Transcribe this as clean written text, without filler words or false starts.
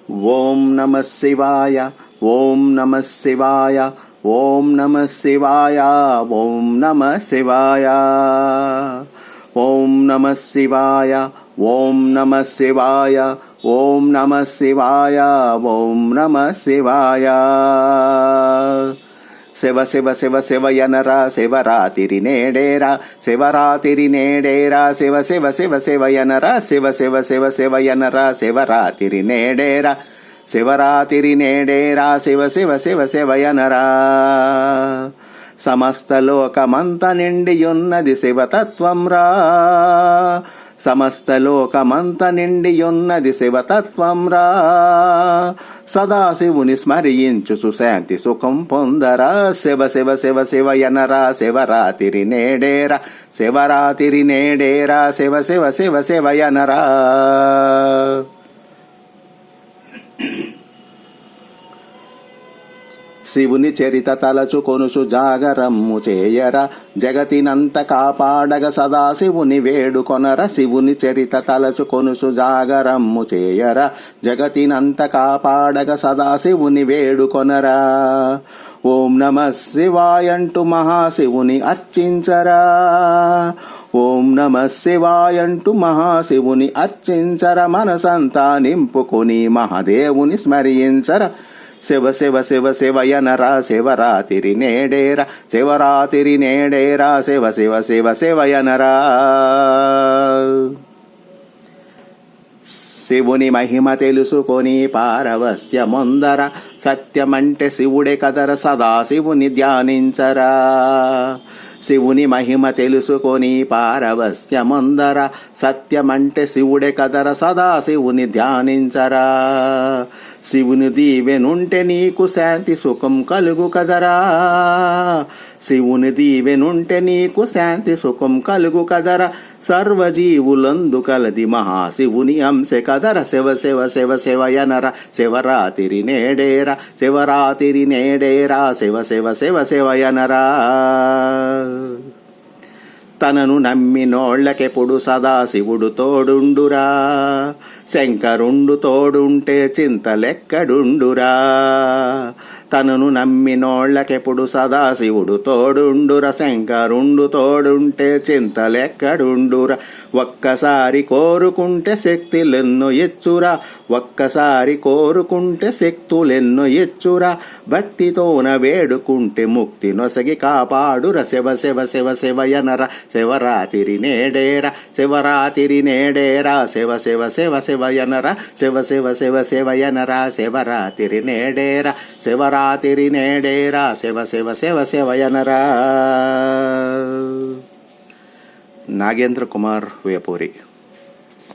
ఓం నమః శివాయ, ఓం నమః శివాయ, ఓం నమః శివాయ, ఓం నమః శివాయ, ఓం నమః శివాయ, ఓం నమః శివాయ, ఓం నమః శివాయ, ఓం నమః శివాయ. శివ శివ శివ శివయనరా శివరాతిరి నేడేరా, శివరాతిరి నేడేరా, శివ శివ శివ శివయనరా, శివ శివ శివ శివయనరా, శివరాతిరి నేడేరా, శివరాతిరి నేడేరా, శివ శివ శివ శివయనరా. సమస్త లోకమంత నిండియున్నది శివతత్వం రా, సమస్త లోకమంత నిండియున్నది శివతత్వం రా. సదాశివుని స్మరించు సుశాంతి సుఖం పొందరా, శివ శివ శివ శివయనరా, శివరాతిరి నేడేరా, శివరాతిరి నేడేరా, శివ శివ శివ శివయనరా. శివుని చరిత తలచుకొనుసు జాగరమ్ము చేయరా, జగతినంత కాపాడగ సదాశివుని వేడుకొనర. శివుని చరిత తలచుకొనుసు జాగరమ్ము చేయరా, జగతినంత కాపాడగ సదాశివుని వేడుకొనరా. ఓం నమః శివాయంటూ మహాశివుని అర్చించరా, ఓం నమః శివాయంటూ మహాశివుని అర్చించర. మనసంతా నింపుకొని మహాదేవుని స్మరించర. శివ శివ శివ శివయనరా, శివరాతిరి నేడేరా, శివరాతిరి నేడేరా, శివ శివ శివ శివయనరా. శివుని మహిమ తెలుసుకొని పారవస్యమొందర, సత్యమంటే శివుడే కదర, సదాశివుని ధ్యానించరా. శివుని మహిమ తెలుసుకొని పారవస్యమొందర, సత్యమంటే శివుడే కదర, సదాశివుని ధ్యానించరా. శివుని దీవెనుంటే నీకు శాంతి సుఖం కలుగు కదరా, శివుని దీవెనుంటే నీకు శాంతి సుఖం కలుగు కదరా. సర్వజీవులందు కలది మహాశివుని అంశే కదర. శివ శివ శివ శివయనర, శివరాతిరి నేడేరా, శివరాతిరి నేడేరా, శివ శివ శివ శివయనరా. తనను నమ్మినోళ్ళకెప్పుడు సదాశివుడు తోడుండురా, శంకరుండు తోడుంటే చింతలెక్కడుండురా. తనను నమ్మినోళ్ళకెప్పుడు సదాశివుడు తోడుండురా, శంకరుండు తోడుంటే చింతలెక్కడుండురా. ఒక్కసారి కోరుకుంటే శక్తులెన్నో ఇచ్చురా, ఒక్కసారి కోరుకుంటే శక్తులెన్నో ఇచ్చురా. భక్తితోన వేడుకుంటే ముక్తి నొసగి కాపాడుర. శివ శివ శివ శివయనర, శివరాతిరి నేడేరా, శివరాతిరి నేడేరా, శివ శివ శివ శివయనర, శివ శివ శివ శివయనరా, శివరాతిరి నేడేరా, శివరాతిరి నేడేరా, శివ శివ శివ శివయనరా. నాగేంద్ర కుమార్ వేపూరి.